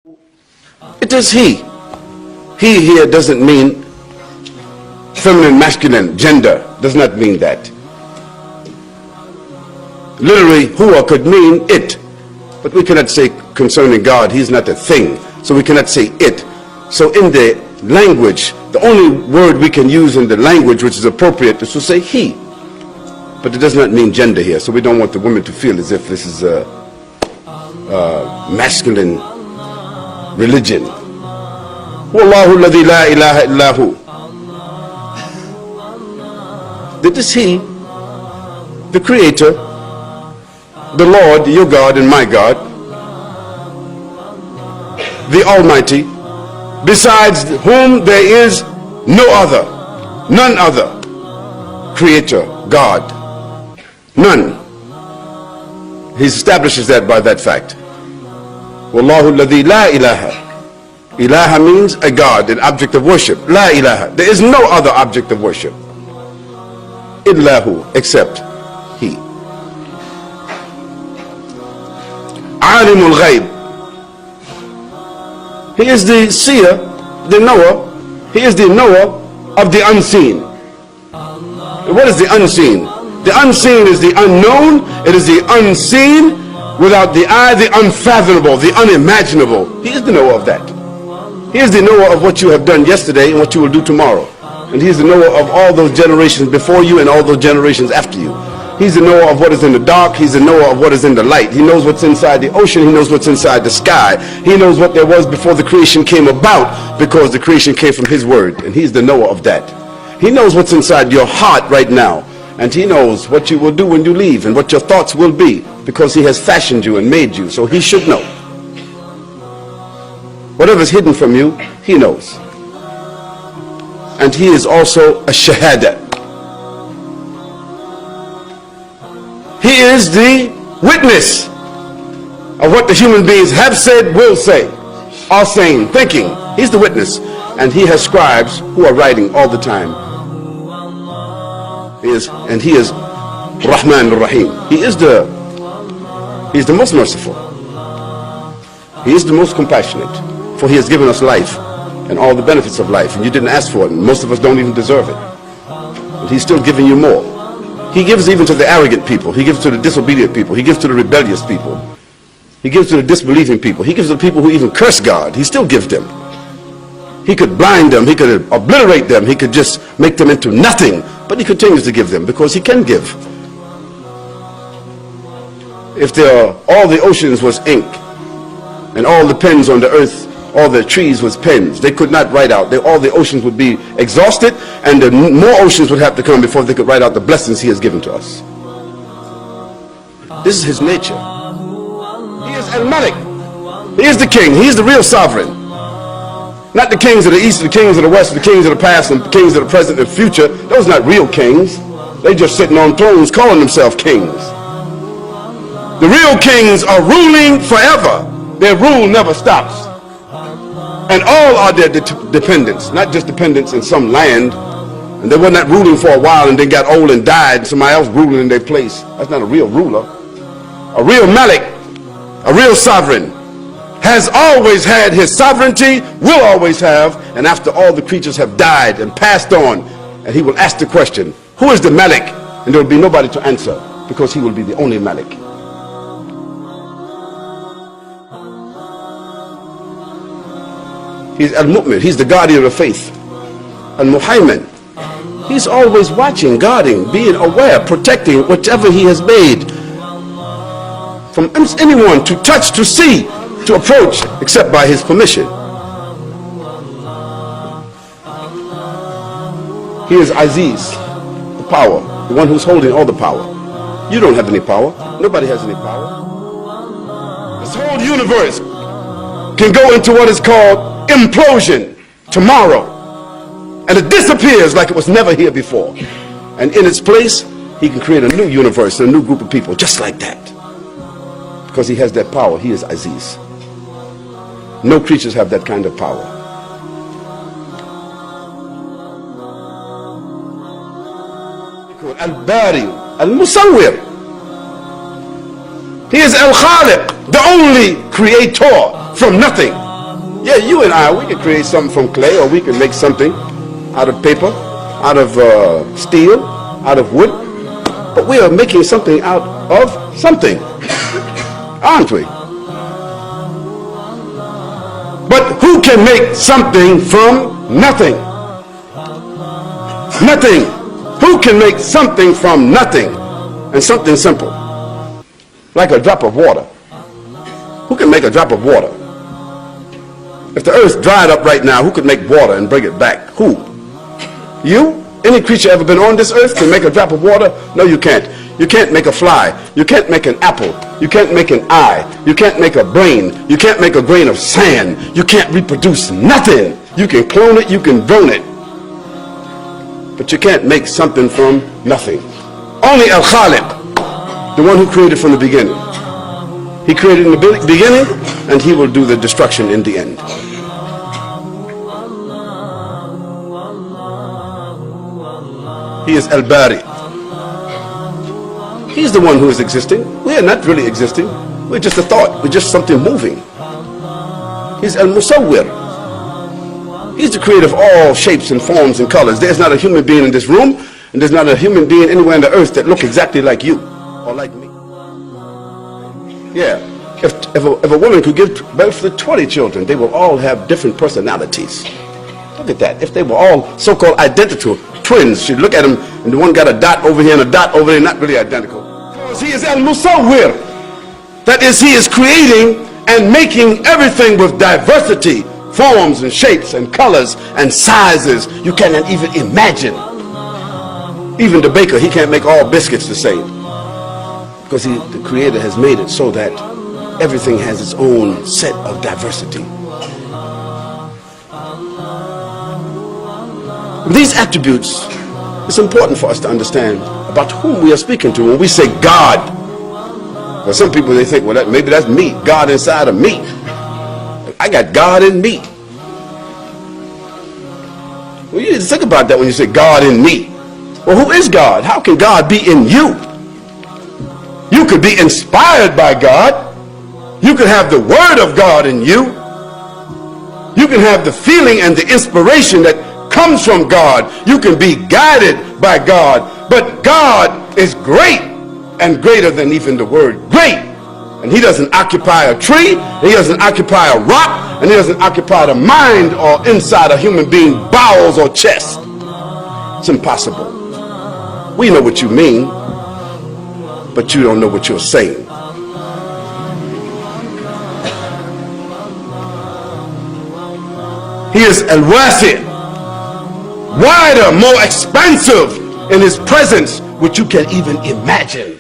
It is he. He here doesn't mean feminine, masculine, gender. Does not mean that. Literally, huwa could mean it. But we cannot say concerning God, he's not a thing. So we cannot say it. So in the language, the only word we can use in the language which is appropriate is to say he. But it does not mean gender here. So we don't want the women to feel as if this is a masculine religion. Wallahu alladhi la ilaha illahu. That is he, the creator, the Lord, your God and my God, the Almighty, besides whom there is no other, none other creator, God, none. He establishes that by that fact. Wallahu alladhi la ilaha. Ilaha means a God, an object of worship. La ilaha. There is no other object of worship. Illahu, except he. Alimul ghaib. He is the seer, the knower. He is the knower of the unseen. And what is the unseen? The unseen is the unknown. It is the unseen without the eye, the unfathomable, the unimaginable. He is the knower of that. He is the knower of what you have done yesterday and what you will do tomorrow. And he is the knower of all those generations before you and all those generations after you. He's the knower of what is in the dark. He's the knower of what is in the light. He knows what's inside the ocean. He knows what's inside the sky. He knows what there was before the creation came about, because the creation came from his word. And he's the knower of that. He knows what's inside your heart right now. And he knows what you will do when you leave and what your thoughts will be, because he has fashioned you and made you. So he should know. Whatever's hidden from you, he knows. And he is also a shahada. He is the witness of what the human beings have said, will say, are saying, thinking. He's the witness. And he has scribes who are writing all the time. He is Rahman Rahim. He is the most merciful. He is the most compassionate. For he has given us life and all the benefits of life. And you didn't ask for it. And most of us don't even deserve it. But he's still giving you more. He gives even to the arrogant people. He gives to the disobedient people. He gives to the rebellious people. He gives to the disbelieving people. He gives to the people who even curse God. He still gives them. He could blind them. He could obliterate them. He could just make them into nothing. But he continues to give them because he can give. If all the oceans was ink and all the pens on the earth, all the trees was pens, they could not write out. All the oceans would be exhausted, and the more oceans would have to come before they could write out the blessings he has given to us. This is his nature. He is Al-Malik. He is the king. He is the real sovereign. Not the kings of the east, the kings of the west, the kings of the past, and the kings of the present and future. Those are not real kings. They just sitting on thrones calling themselves kings. The real kings are ruling forever. Their rule never stops. And all are their dependents, not just dependents in some land. And they were not ruling for a while and then got old and died. Somebody else ruling in their place. That's not a real ruler. A real Malik, a real sovereign, has always had his sovereignty, will always have, and after all the creatures have died and passed on, and he will ask the question, who is the Malik? And there will be nobody to answer, because he will be the only Malik. He's Al-Mu'min, he's the guardian of faith. Al-Muhaymin, he's always watching, guarding, being aware, protecting whatever he has made from anyone to touch, to see, to approach, except by his permission. He is Aziz, the power, the one who's holding all the power. You don't have any power. Nobody has any power. This whole universe can go into what is called implosion tomorrow, and it disappears like it was never here before, and in its place he can create a new universe, a new group of people just like that, because he has that power. He is Aziz. No creatures have that kind of power. Al-Bari, Al-Musawwir. He is Al-Khaliq, the only creator from nothing. Yeah, you and I, we can create something from clay, or we can make something out of paper, out of steel, out of wood. But we are making something out of something, aren't we? But who can make something from nothing? Nothing. Who can make something from nothing? And something simple, like a drop of water. Who can make a drop of water? If the earth dried up right now, who could make water and bring it back? Who? You? Any creature ever been on this earth can make a drop of water? No, you can't. You can't make a fly. You can't make an apple. You can't make an eye. You can't make a brain. You can't make a grain of sand. You can't reproduce nothing. You can clone it, you can drone it. But you can't make something from nothing. Only Al-Khaliq, the one who created from the beginning. He created in the beginning, and he will do the destruction in the end. He is Al-Bari. He's the one who is existing. We are not really existing. We're just a thought. We're just something moving. He's Al-Musawwir. He's the creator of all shapes and forms and colors. There's not a human being in this room, and there's not a human being anywhere on the earth that look exactly like you or like me. Yeah. If a woman could give birth to 20 children, they will all have different personalities. Look at that. If they were all so-called identical twins, you'd look at them, and the one got a dot over here and a dot over there, not really identical. Because he is Al-Musawwir. That is, he is creating and making everything with diversity, forms and shapes and colors and sizes you cannot even imagine. Even the baker, he can't make all biscuits the same, because the creator has made it so that everything has its own set of diversity. These attributes, it's important for us to understand about whom we are speaking to when we say God. Well, some people, they think, well, maybe that's me, God inside of me. I got God in me. Well, you need to think about that when you say God in me. Well, who is God? How can God be in you? You could be inspired by God. You can have the word of God in you. You can have the feeling and the inspiration that comes from God. You can be guided by God. But God is great, and greater than even the word great. And he doesn't occupy a tree, he doesn't occupy a rock, and he doesn't occupy the mind or inside a human being bowels or chest. It's impossible. We know what you mean, but you don't know what you're saying. He is Al-Wasi', wider, more expansive in his presence, which you can even imagine.